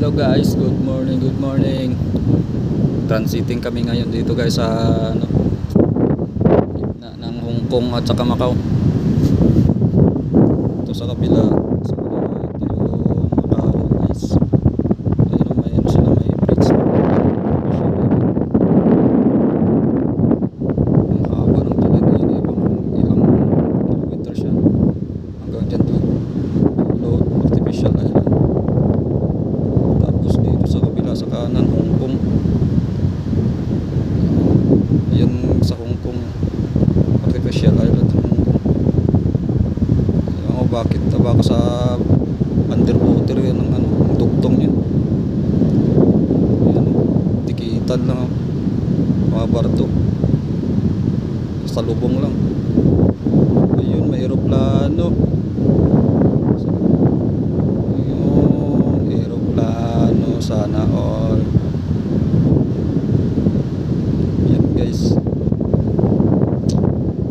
Hello guys, good morning, good morning. Transiting kami ngayon dito guys sa gitna ng Hong Kong at saka Macau. Ito sa kabila, sa kabila ito yung Macau guys. Ayun, may sila, may bridge. Ang haba ng tulad na yun, ilang kilometer siya hanggang dyan to Load Artificial Island. Tapos dito sa kabila sa kanan Hong Kong. Ayun sa Hong Kong Artificial Island Hong Kong. Alam mo bakit baka sa underwater yan ang dugtong yun. Ayan, tikitan lang mga barto sa lubong lang. Ayun, may aeroplano. Ayun, aeroplano, sana all.